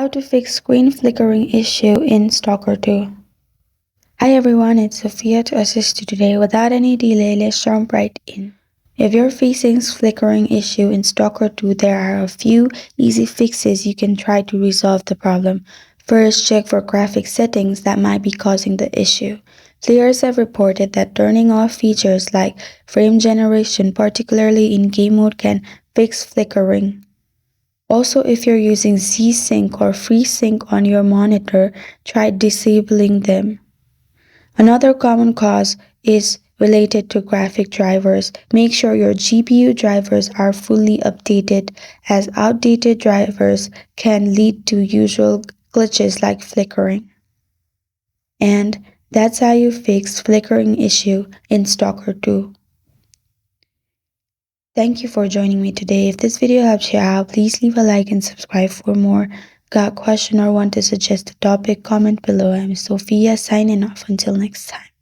How to fix screen flickering issue in Stalker 2. Hi everyone, it's Sophia to assist you today. Without any delay, let's jump right in. If you're facing flickering issue in Stalker 2, there are a few easy fixes you can try to resolve the problem. First, check for graphic settings that might be causing the issue. Players have reported that turning off features like frame generation, particularly in game mode, can fix flickering. Also, if you're using Z-Sync or FreeSync on your monitor, try disabling them. Another common cause is related to graphic drivers. Make sure your GPU drivers are fully updated, as outdated drivers can lead to usual glitches like flickering. And that's how you fix flickering issue in Stalker 2. Thank you for joining me today. If this video helped you out, please leave a like and subscribe for more. Got a question or want to suggest a topic? Comment below. I'm Sophia signing off. Until next time.